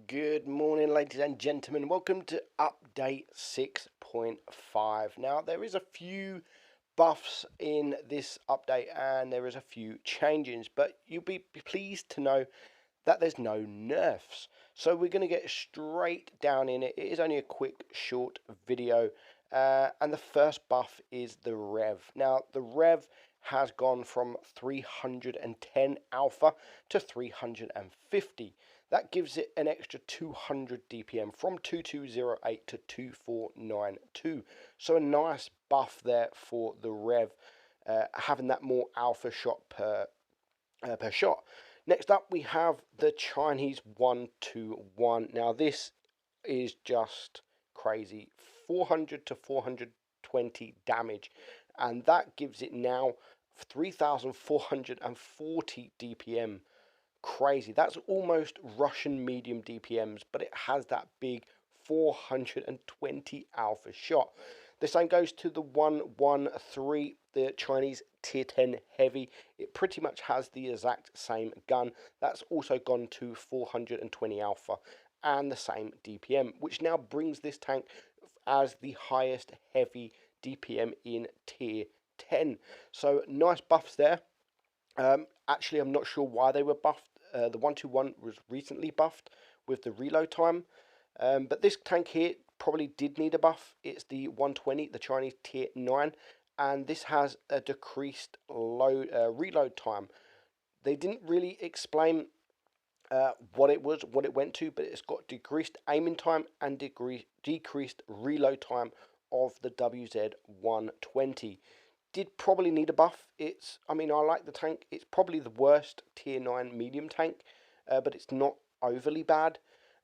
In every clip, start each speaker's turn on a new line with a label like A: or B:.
A: Good morning, ladies and gentlemen. Welcome to update 6.5. Now, there is a few buffs in this update and there is a few changes, but you'll be pleased to know that there's no nerfs. So we're going to get straight down in it. It is only a quick, short video. And the first buff is the Rev. Now, the Rev has gone from 310 alpha to 350. That gives it an extra 200 DPM from 2208 to 2492. So a nice buff there for the Rev, having that more alpha shot per shot. Next up, we have the Chinese 121. Now, this is just crazy. 400 to 420 damage, and that gives it now 3,440 DPM. Crazy. That's almost Russian medium DPMs, but it has that big 420 alpha shot. The same goes to the 113, the Chinese tier 10 heavy. It pretty much has the exact same gun. That's also gone to 420 alpha and the same DPM, which now brings this tank as the highest heavy DPM in tier 10. So nice buffs there. Actually, I'm not sure why they were buffed. The 121 was recently buffed with the reload time. But this tank here probably did need a buff. It's the 120, the Chinese tier 9, and this has a decreased reload time. They didn't really explain what it was, what it went to, but it's got decreased aiming time and decreased reload time of the WZ-120. Did probably need a buff. I like the tank. It's probably the worst tier 9 medium tank, but it's not overly bad.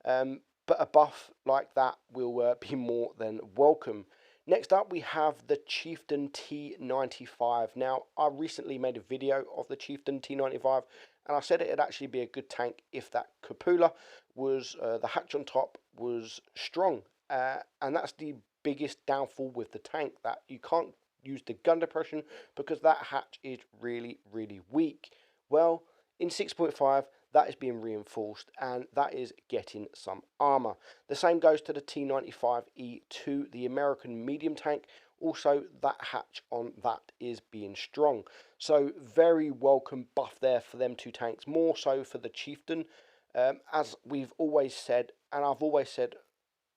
A: But a buff like that will be more than welcome. Next up, we have the Chieftain T95. Now, I recently made a video of the Chieftain T95, and I said it'd actually be a good tank if that cupola was, the hatch on top was strong. And that's the biggest downfall with the tank, that you can't use the gun depression because that hatch is really, really weak. Well, in 6.5, that is being reinforced, and that is getting some armor. The same goes to the T95E2, the American medium tank. Also, that hatch on that is being strong. So very welcome buff there for them two tanks, more so for the Chieftain. As we've always said, and I've always said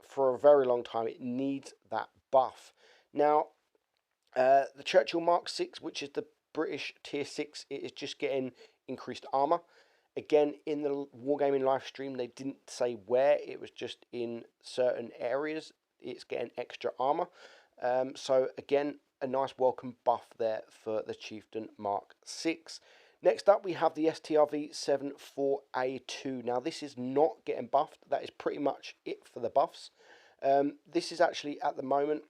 A: for a very long time, it needs that buff. Now, the Churchill Mark 6, which is the British tier 6, it is just getting increased armor. Again, in the Wargaming live stream, they didn't say where. It was just in certain areas. It's getting extra armor. So again, a nice welcome buff there for the Chieftain Mark 6. Next up, we have the STRV-74A2. Now, this is not getting buffed. That is pretty much it for the buffs. This is actually, at the moment,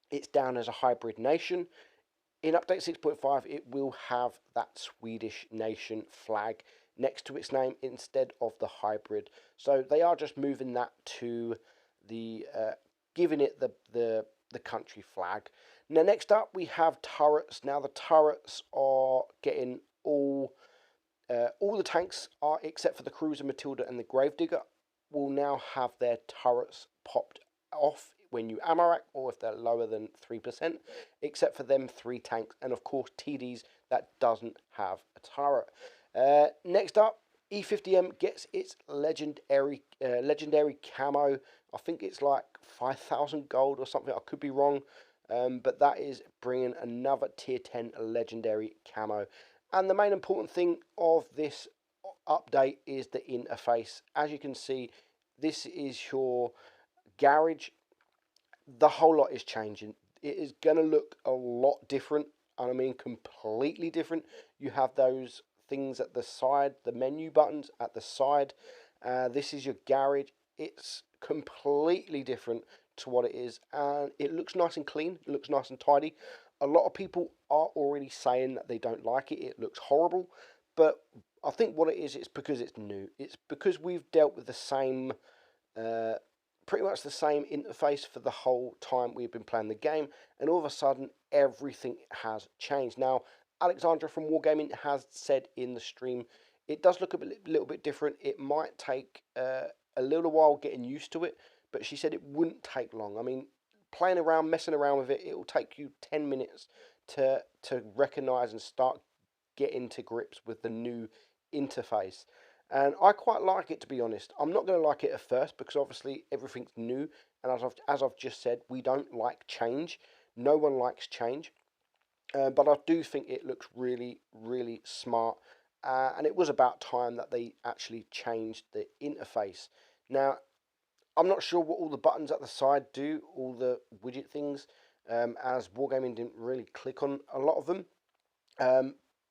A: it's down as a hybrid nation. In update 6.5, it will have that Swedish nation flag next to its name instead of the hybrid. So they are just moving that to the, giving it the country flag. Now, next up, we have turrets. Now, the turrets are getting all the tanks, are except for the Cruiser, Matilda, and the Gravedigger, will now have their turrets popped off when you ammo rack, or if they're lower than 3%, except for them 3 tanks, and of course TDs that doesn't have a turret. Next up, E50M gets its legendary camo. I think it's like 5,000 gold or something. I could be wrong, but that is bringing another tier 10 legendary camo. And the main important thing of this update is the interface. As you can see, this is your garage. The whole lot is changing. It is going to look a lot different. I mean, completely different. You have those things at the side, the menu buttons at the side. This is your garage. It's completely different to what it is, and it looks nice and clean. It looks nice and tidy. A lot of people are already saying that they don't like it. It looks horrible, but I think what it is, it's because it's new. It's because we've dealt with the same, pretty much the same interface for the whole time we've been playing the game, and all of a sudden everything has changed. Now, Alexandra from Wargaming has said in the stream it does look a little bit different. It might take a a little while getting used to it, but she said it wouldn't take long. I mean, playing around, messing around with it, it will take you 10 minutes to recognize and start getting to grips with the new interface. And I quite like it, to be honest. I'm not going to like it at first because obviously everything's new, and as I've just said, we don't like change. No one likes change. But I do think it looks really, really smart. And it was about time that they actually changed the interface. Now, I'm not sure what all the buttons at the side do, all the widget things, as Wargaming didn't really click on a lot of them.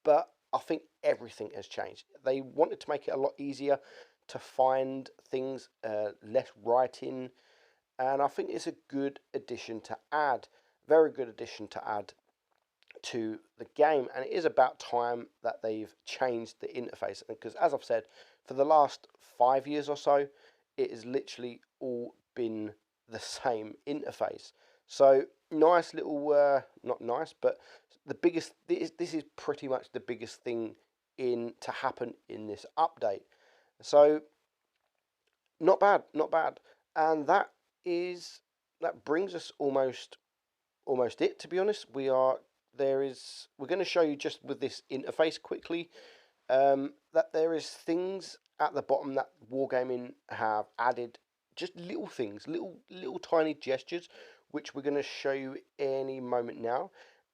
A: But I think everything has changed. They wanted to make it a lot easier to find things, less writing, and I think it's a good addition to add. Very good addition to add to the game, and it is about time that they've changed the interface, because as I've said, for the last 5 years or so, it has literally all been the same interface. So nice little, not nice, but the biggest, this is pretty much the biggest thing to happen in this update. So not bad, not bad. And that brings us almost it, to be honest. We're going to show you just with this interface quickly, that there is things at the bottom that Wargaming have added, just little things, little tiny gestures, which we're going to show you any moment now,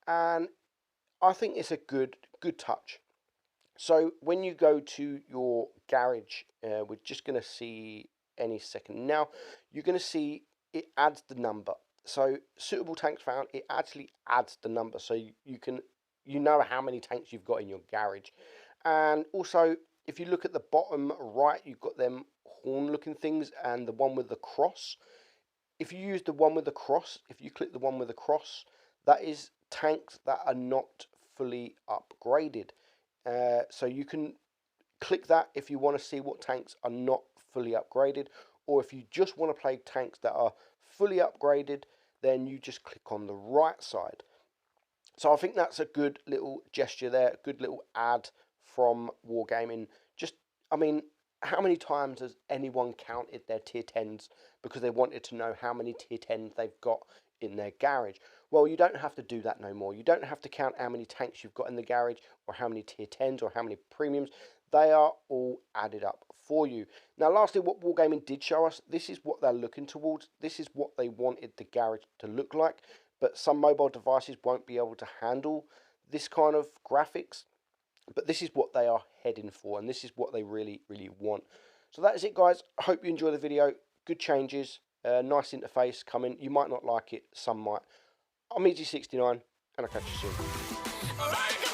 A: and I think it's a good touch. So when you go to your garage, we're just going to see any second now, you're going to see it adds the number. So suitable tanks found, it actually adds the number, so you know how many tanks you've got in your garage. And also, if you look at the bottom right, you've got them horn looking things and the one with the cross. If you use the one with the cross, if you click the one with the cross, that is tanks that are not fully upgraded. So you can click that if you want to see what tanks are not fully upgraded, or if you just want to play tanks that are fully upgraded, then you just click on the right side. So I think that's a good little gesture there, a good little ad from Wargaming. Just, I mean, how many times has anyone counted their tier 10s because they wanted to know how many tier 10s they've got in their garage? Well, you don't have to do that no more. You don't have to count how many tanks you've got in the garage, or how many tier 10s, or how many premiums. They are all added up for you. Now, lastly, what Wargaming did show us, this is what they're looking towards. This is what they wanted the garage to look like, but some mobile devices won't be able to handle this kind of graphics. But this is what they are heading for, and this is what they really, really want. So that is it, guys. I hope you enjoy the video. Good changes, nice interface coming. You might not like it, some might. I'm Meadsy69, and I'll catch you soon.